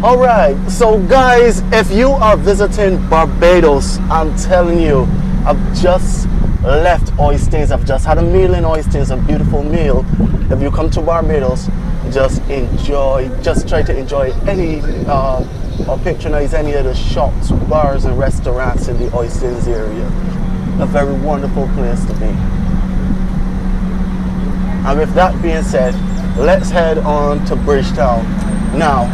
Alright, so guys, if you are visiting Barbados, I'm telling you, I've just left Oistins. I've just had a meal in Oistins, a beautiful meal. If you come to Barbados, just try to enjoy any or patronize any of the shops, bars and restaurants in the Oistins area. A very wonderful place to be. And with that being said, let's head on to Bridgetown. Now,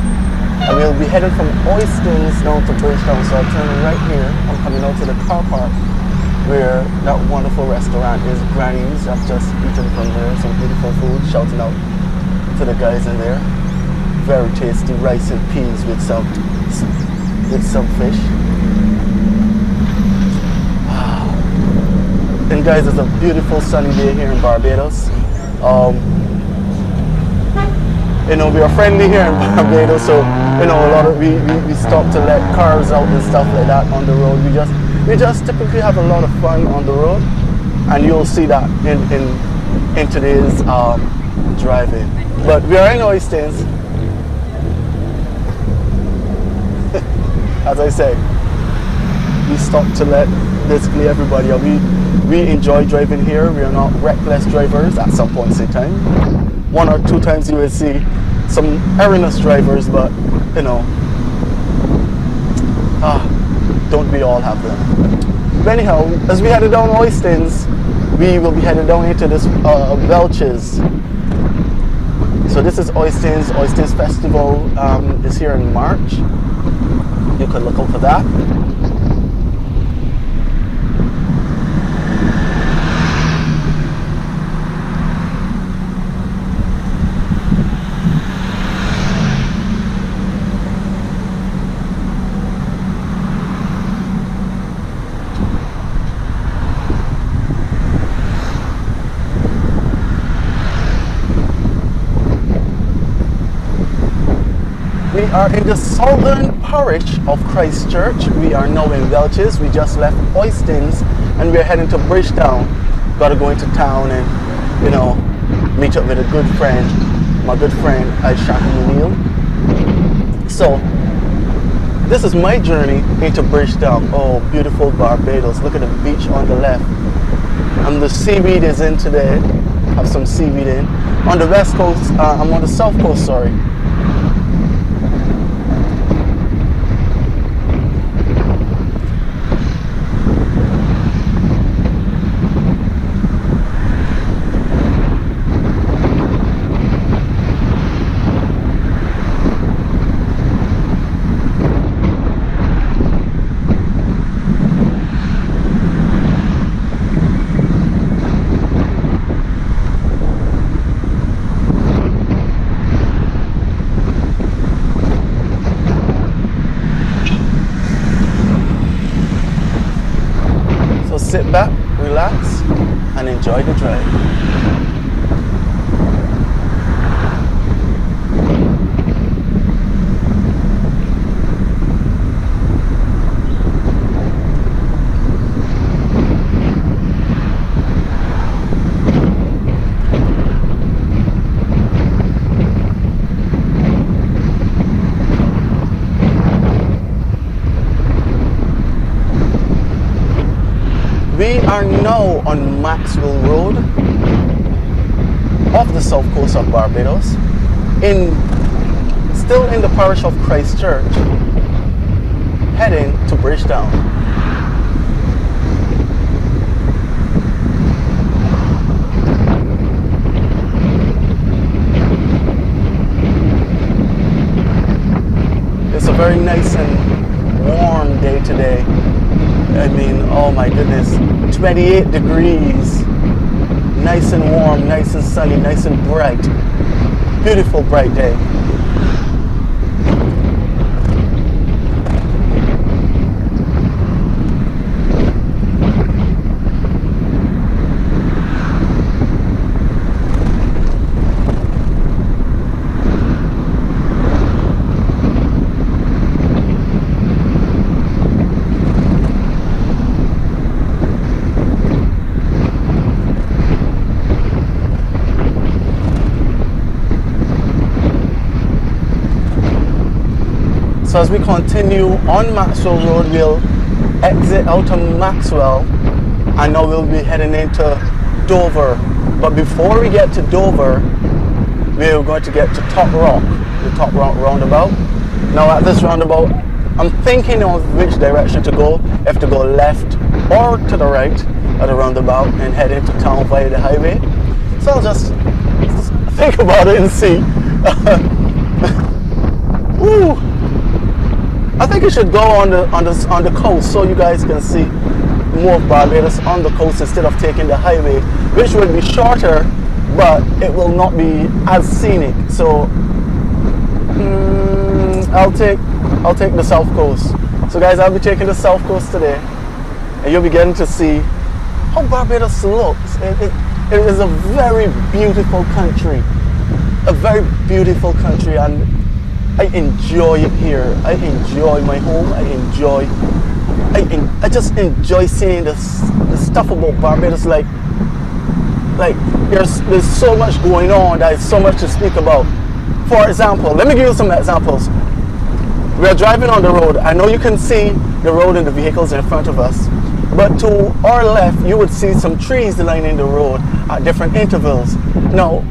I will be heading from Oistins down to Bridgetown, so I'll turn right here. I'm coming out to the car park where that wonderful restaurant is, Granny's. I've just eaten from there, some beautiful food, shouting out to the guys in there. Very tasty rice and peas with some fish. And guys, it's a beautiful sunny day here in Barbados. You know, we are friendly here in Barbados, so you know, a lot of we stop to let cars out and stuff like that on the road. We just typically have a lot of fun on the road, and you'll see that in today's driving. But we are in Oistins. As I say, we stop to let basically everybody out. We enjoy driving here. We are not reckless drivers at some points in time. 1 or 2 times you will see some erroneous drivers, but you know, don't we all have them? But anyhow, as we headed down Oistins, we will be headed down into this Welch's. So this is Oistins. Oistins Festival is here in March. You can look out for that. We are in the southern parish of Christchurch. We are now in Welch's. We just left Oistins and we're heading to Bridgetown. Got to go into town and, you know, meet up with a good friend, my good friend Aisha O'Neill. So this is my journey into Bridgetown. Oh, beautiful Barbados. Look at the beach on the left. And the seaweed is in today. Have some seaweed in. On the west coast, I'm on the south coast, sorry. Sit back, relax, and enjoy the drive. We are now on Maxwell Road off the south coast of Barbados, still in the parish of Christchurch, heading to Bridgetown. It's a very nice and warm day today. I mean, oh my goodness, 28 degrees, nice and warm, nice and sunny, nice and bright, beautiful bright day. So as we continue on Maxwell Road, we'll exit out of Maxwell, and now we'll be heading into Dover. But before we get to Dover, we're going to get to Top Rock, the Top Rock roundabout. Now at this roundabout, I'm thinking of which direction to go, if to go left or to the right at the roundabout and head into town via the highway. So I'll just think about it and see. Ooh. I think it should go on the coast so you guys can see more of Barbados on the coast instead of taking the highway, which will be shorter, but it will not be as scenic. So I'll take the south coast. So guys, I'll be taking the south coast today, and you'll be getting to see how Barbados looks. It is a very beautiful country, and I enjoy it here. I enjoy my home. I just enjoy seeing the stuff about Barbados. Like there's so much going on. There's so much to speak about. For example, let me give you some examples. We are driving on the road. I know you can see the road and the vehicles in front of us, but to our left, you would see some trees lining the road at different intervals. Now,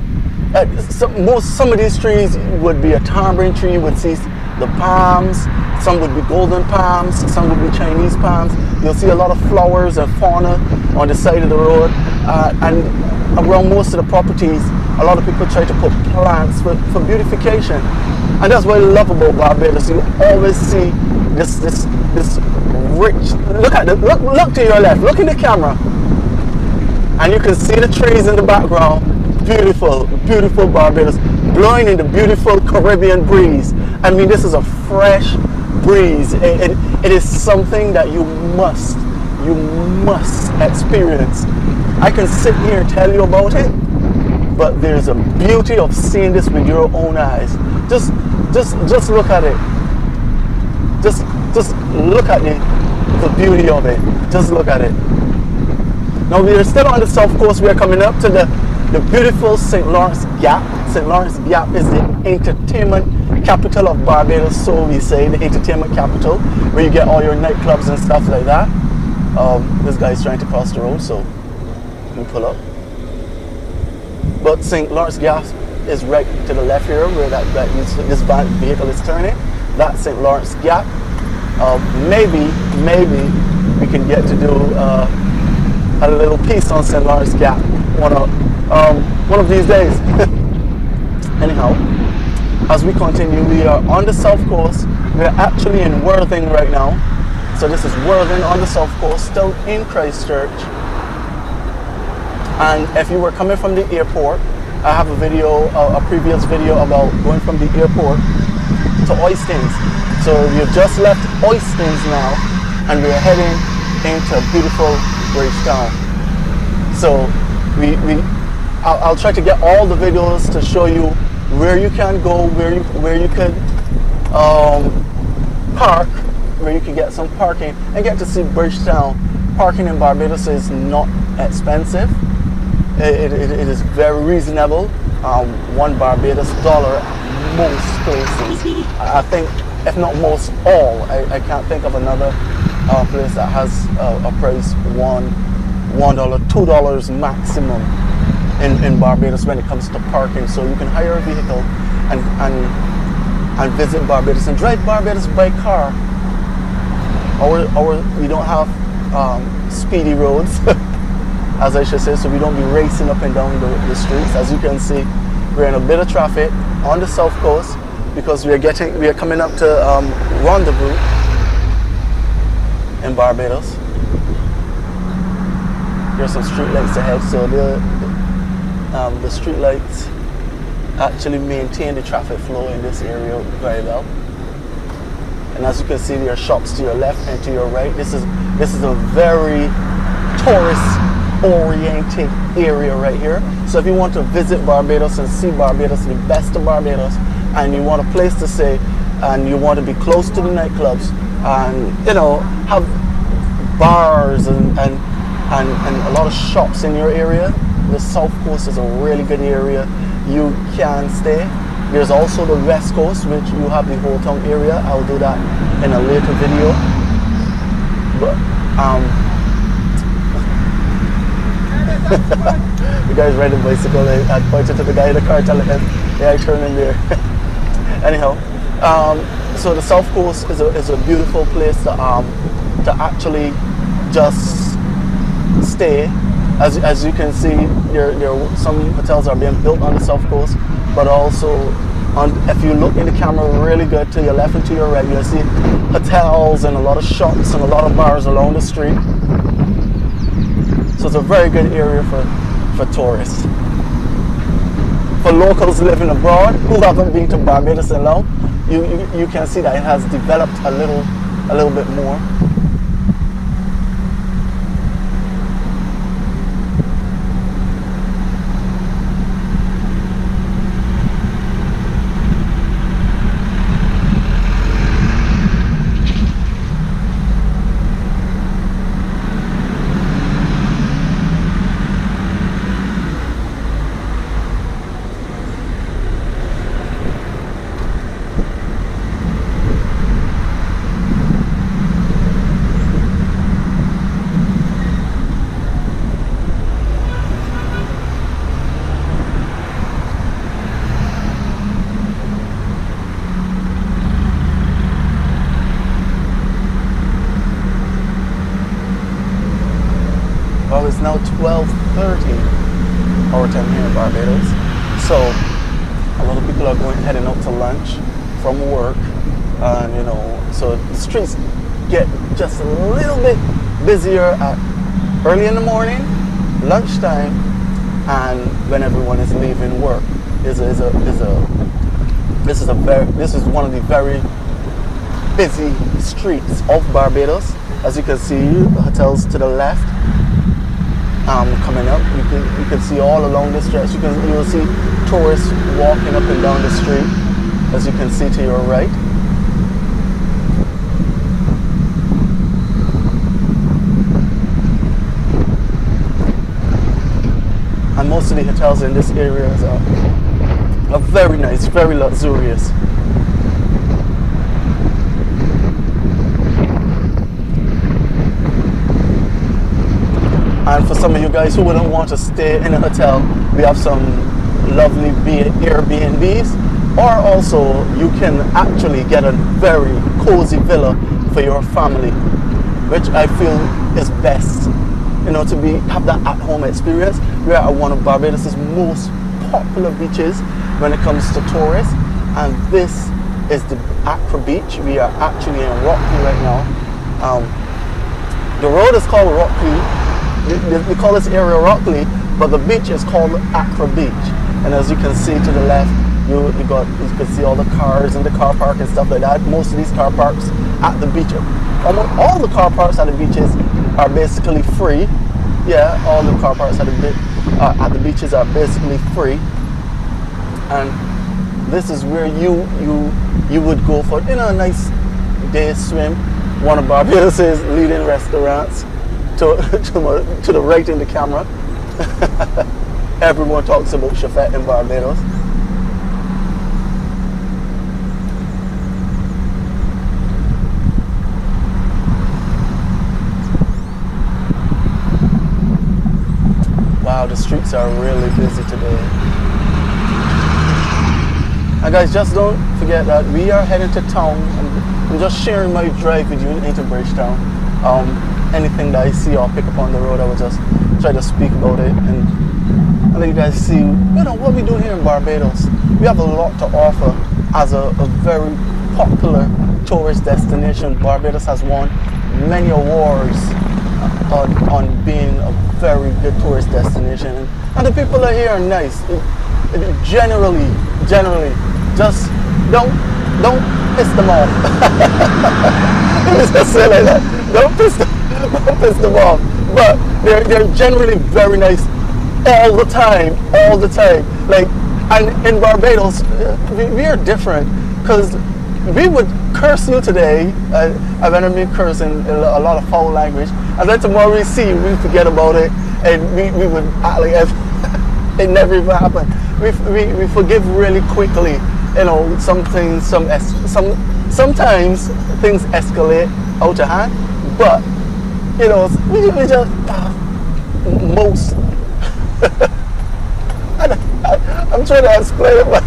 some of these trees would be a tamarind tree. You would see the palms. Some would be golden palms. Some would be Chinese palms. You'll see a lot of flowers and fauna on the side of the road. And around most of the properties, a lot of people try to put plants for beautification. And that's what I love about Barbados. You always see this rich. Look to your left. Look in the camera, and you can see the trees in the background. Beautiful, beautiful Barbados, blowing in the beautiful Caribbean breeze. I mean, this is a fresh breeze. It is something that you must experience. I can sit here and tell you about it, but there's a beauty of seeing this with your own eyes. Just look at it. Just look at the beauty of it. Just look at it. Now we are still on the south coast. We are coming up to the beautiful St. Lawrence Gap. St. Lawrence Gap is the entertainment capital of Barbados, so we say, the entertainment capital, where you get all your nightclubs and stuff like that. This guy is trying to cross the road, so let me pull up. But St. Lawrence Gap is right to the left here, where this vehicle is turning. That's St. Lawrence Gap. Maybe we can get to do a little piece on St. Lawrence Gap one of these days. Anyhow, as we continue, we are on the south coast. We are actually in Worthing right now. So this is Worthing on the south coast, still in Christchurch. And if you were coming from the airport, I have a previous video about going from the airport to Oistins. So we've just left Oistins now, and we are heading into beautiful Bridgetown. So I'll try to get all the videos to show you where you can go, where you could park, where you can get some parking and get to see Bridgetown. Parking in Barbados is not expensive. It is very reasonable. $1 Barbados at most places. I think, if not most, all. I can't think of another place that has a price $1, $2 maximum in Barbados when it comes to parking. So you can hire a vehicle and visit Barbados and drive Barbados by car. Or we don't have speedy roads, as I should say, so we don't be racing up and down the streets. As you can see, we're in a bit of traffic on the south coast because we are coming up to Rendezvous in Barbados. There's some street lights ahead, so the street lights actually maintain the traffic flow in this area very well. And as you can see, there are shops to your left and to your right. This is a very tourist-oriented area right here. So if you want to visit Barbados and see Barbados, the best of Barbados, and you want a place to stay, and you want to be close to the nightclubs, and have bars and a lot of shops in your area, the south coast is a really good area. You can stay. There's also the West Coast, which you have the Whole Town area. I'll do that in a later video. But the guy's riding a bicycle. I pointed to the guy in the car, telling him, "Yeah, I turn in there." Anyhow, so the South Coast is a beautiful place to actually just stay. As you can see, some hotels are being built on the South Coast, but also if you look in the camera really good to your left and to your right, you'll see hotels and a lot of shops and a lot of bars along the street. So it's a very good area for tourists. For locals living abroad who haven't been to Barbados in long, you can see that it has developed a little bit more. Well, it's now 12:30 our time here in Barbados. So a lot of people are heading out to lunch from work, and so the streets get just a little bit busier at early in the morning, lunchtime, and when everyone is leaving work. This is one of the very busy streets of Barbados. As you can see, the hotels to the left. Coming up, you can see all along the stretch. You will see tourists walking up and down the street, as you can see to your right. And most of the hotels in this area are very nice, very luxurious. And for some of you guys who wouldn't want to stay in a hotel, we have some lovely Airbnbs, or also you can actually get a very cozy villa for your family, which I feel is best, to have that at-home experience. We are at one of Barbados' most popular beaches when it comes to tourists, and this is the Accra beach. We are actually in Rockley right now. The road is called Rockley. We call this area Rockley, but the beach is called Accra Beach. And as you can see to the left, you can see all the cars and the car park and stuff like that. Most of these car parks at the beach, almost all the car parks at the beaches are basically free. Yeah, all the car parks at the beaches are basically free. And this is where you would go for a nice day's swim. One of Barbados' leading restaurants. To the right in the camera. Everyone talks about Chefette in Barbados. Wow, the streets are really busy today. And guys, just don't forget that we are heading to town. I'm just sharing my drive with you into Bridgetown. Anything that I see or pick up on the road, I will just try to speak about it and let you guys see what we do here in Barbados. We have a lot to offer as a very popular tourist destination. Barbados has won many awards on being a very good tourist destination, and the people that are here are nice. Generally, just don't piss them off. Let me just say like that. Don't piss them off. But they're generally very nice all the time. Like, and in Barbados, we are different, because we would curse you today. I've been cursing a lot of foul language, and then tomorrow we see you, we forget about it, and we would act like it never even happened. We forgive really quickly, you know, sometimes things escalate out of hand, but you know, we just most. I'm trying to explain it, but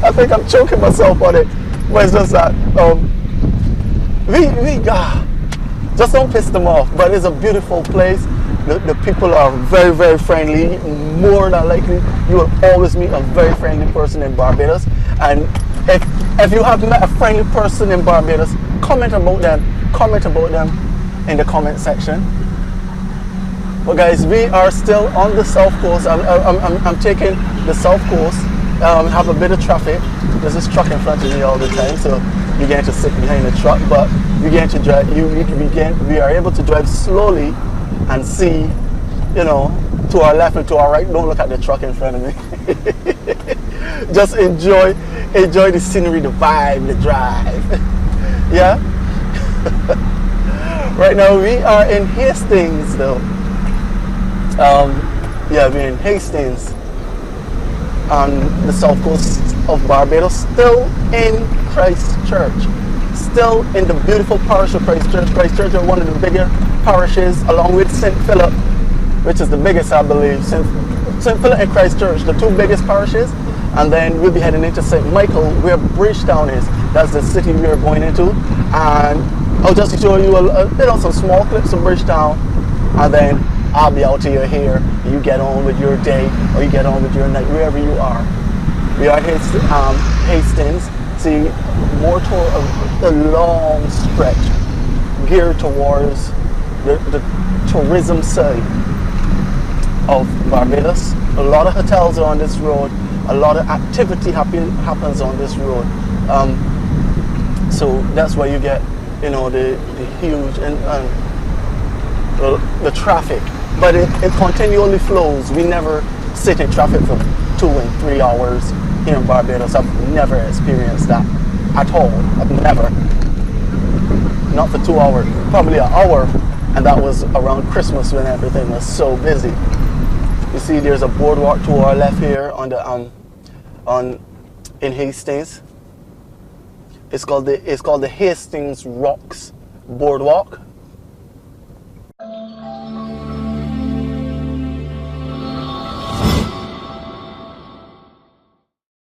I think I'm choking myself on it. But it's just that we just don't piss them off. But it's a beautiful place. The people are very, very friendly. More than likely, you will always meet a very friendly person in Barbados. And if you have met a friendly person in Barbados, comment about them. Comment about them in the comment section. But guys, we are still on the south coast. I'm taking the south coast. Have a bit of traffic. There's this truck in front of me all the time, so you get to sit behind the truck. But you get to drive. We are able to drive slowly and see, you know, to our left and to our right. Don't look at the truck in front of me. Just enjoy the scenery, the vibe, the drive. Yeah. Right now we are in Hastings, though. Yeah, we're in Hastings on the south coast of Barbados, still in Christchurch, still in the beautiful parish of Christchurch. Christchurch is one of the bigger parishes, along with St. Philip, which is the biggest, I believe. St. Philip and Christchurch, the two biggest parishes, and then we'll be heading into St. Michael, where Bridgetown is. That's the city we are going into, and I'll just show you some small clips of Bridgetown, and then I'll be out here. You get on with your day, or you get on with your night, wherever you are. We are Hastings. See, more toward a long stretch geared towards the tourism side of Barbados. A lot of hotels are on this road. A lot of activity happens on this road. So that's why you get, you know, the huge and the traffic. But it continually flows. We never sit in traffic for 2 and 3 hours here in Barbados. I've never experienced that at all. I've never. Not for 2 hours, probably an hour, and that was around Christmas when everything was so busy. You see, there's a boardwalk to our left here on the in Hastings. It's called the Hastings Rocks Boardwalk.